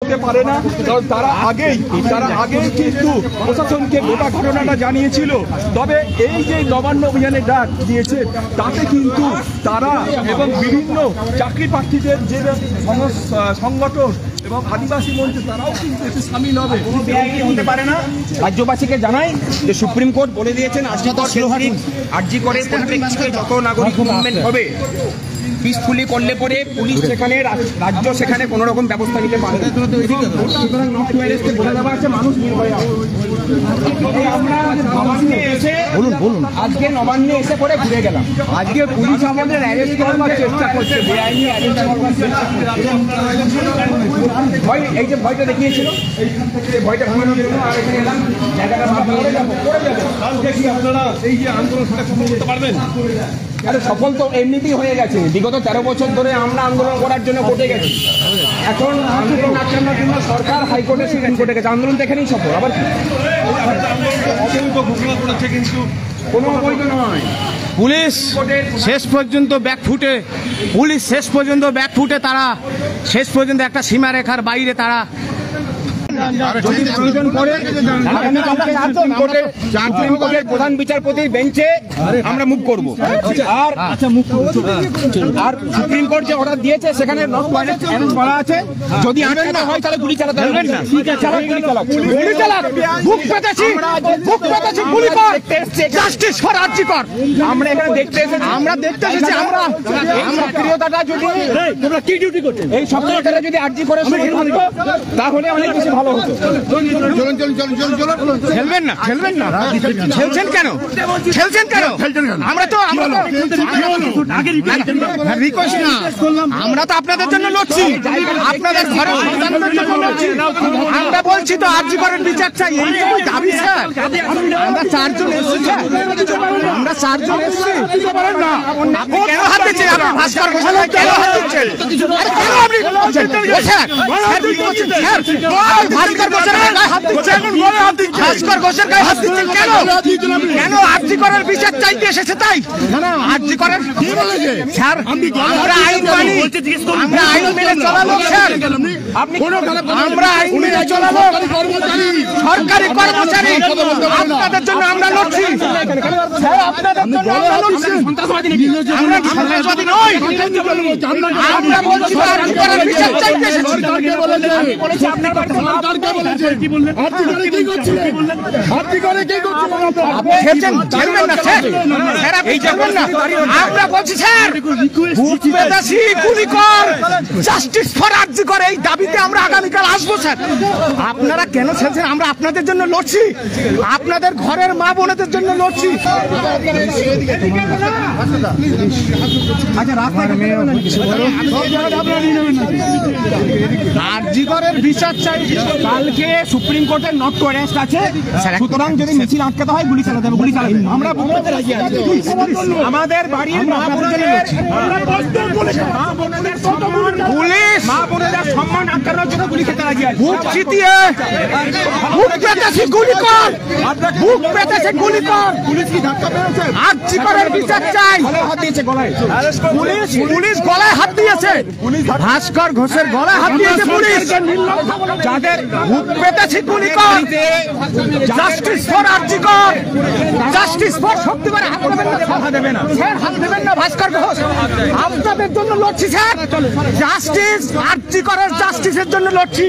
করতে পারে না, কারণ তারা আগেই কিন্তু প্রশাসনকে গোটা ঘটনাটা জানিয়েছিল। তবে এই যে নবান্ন অভিযানের ডাক দিয়েছে তাতে কিন্তু তারা এবং বিভিন্ন চাকরি প্রার্থীদের যে সংগঠন এবং আদিবাসী মঞ্চ তারাও কিন্তু এতে সামিল হবে। হতে পারে না। রাজ্যবাসীকে জানাই যে সুপ্রিম কোর্ট বলে দিয়েছেন আরজি করে যত নাগরিক মুভমেন্ট হবে পিসফুলি করলে পরে পুলিশ সেখানে রাজ্য সেখানে কোনো রকম ব্যবস্থা নিতে পারে। সুতরাং নট টু অ্যারেস্টে বলে দেওয়া আছে মানুষ নির্ভয় হবে। আমরা নবান্নে এসে বলুন আজকে নবান্নে এসে পরে ঘুরে গেলাম। আজকে পুলিশ আমাদের অ্যারেস্ট করবার চেষ্টা করছে, বেআইনি অ্যারেস্ট করবার চেষ্টা করছে। ভয় এই যে ভয়টা দেখিয়েছিল এই ভয়টা ভাঙানোর জন্য আর এখানে এলাম জায়গাটা করে যাবো। কালকে কি আপনারা এই যে আন্দোলন সফল করতে পারবেন? আরে সফল তো এমনিতেই হয়ে গেছে। বিগত 13 বছর ধরে আমরা আন্দোলন করার জন্য কোর্টে গেছি। এখন আন্দোলন আটকানোর জন্য সরকার হাইকোর্টে সুপ্রিম কোর্টে গেছে। আন্দোলন দেখেনি সফল। আবার কি অবৈধ ঘোষণা করেছে, কিন্তু কোনো অবৈধ নয়। পুলিশ শেষ পর্যন্ত তারা শেষ পর্যন্ত একটা সীমারেখার বাইরে তারা যদি প্রয়োজন পড়ে প্রধান বিচারপতির বেঞ্চে আমরা মুভ করবো। আর সুপ্রিম কোর্ট যে অর্ডার দিয়েছে সেখানে বলা আছে যদি আটকানো হয় তাহলে গুলি চালাতে হবে না। আমরা এখানে দেখতে এসেছি, আমরা প্রিয়তাটা যদি এই সপ্তাহটা যদি আরজি করে তাহলে অনেক বেশি ভালো হতো। খেলবেন না খেলছেন কেন? আমরা তো রিকোয়েস্ট না, আমরা তো আপনাদের জন্য লড়ছি, আপনাদের ঘরের সন্তানদের জন্য লড়ছি। আমরা বলছি তো আরজি করেন বিচার চাই, এইটুকুই দাবি স্যার। আমরা 4 জন এসেছি, আপনি কেন হাত দিচ্ছেন? আপনি ভাস্কর ঘোষাল কেন হাত দিচ্ছেন? ভাস্কর ঘোষের গায়ে হাত দিচ্ছেন কেন? আরজি করার বিচার চাইতে এসেছে তাই? আরজি করার স্যার আমরা আইন মানি, আমরা আইন মেনে চলা লোক স্যার। আমরা আইন মেনে চলা লোক, সরকারি কর্মচারী। আপনাদের জন্য আমরা লড়ছি স্যার, আপনাদের জন্য আমরা লড়ছি। আমরা সন্ত্রাসবাদী নই, আমরা বলছি আরজি করার বিচার চাইতে এসেছি। আমরা বলছি স্যার জাস্টিস ফর আরজি করে এই দাবিতে আমরা আগামীকাল আসবো স্যার। আপনারা কেন খেলছেন? আমরা আপনাদের জন্য লড়ছি, আপনাদের ঘরের মা বোনেদের জন্য লড়ছি। আরজি করের বিচার চাই। কালকে সুপ্রিম কোর্টের নট টু অ্যারেস্ট আছে, সুতরাং যদি মিছিল আটকাতে হয় গুলি চালাতে হবে। গুলি চালাতে আমরা আমাদের বাড়ির মা বোনেদের সম্মান আটকানোর জন্য গুলি খেতে রাজি আছে। বুক চিতিয়ে গুলি কর, বুক পেতেছে গুলি কর। পুলিশ কি ধাক্কা পেয়েছে? আরজি করের বিচার চাই। হাত দিয়েছে গলায়, পুলিশ গলায় হাত দিয়েছে। ভাস্কর ঘোষের গলায় হাত দিয়েছে পুলিশ। যাদের বুক পেতেছে গুলি কর। জাস্টিস ফর আরজি কর, জাস্টিস ফর শক্তি করে হাত দেবেন না স্যার, হাত দেবেন না ভাস্কর ঘোষ। আপনাদের জন্য লড়ছি স্যার, জাস্টিস আরজি করার জাস্টিসের জন্য লড়ছি।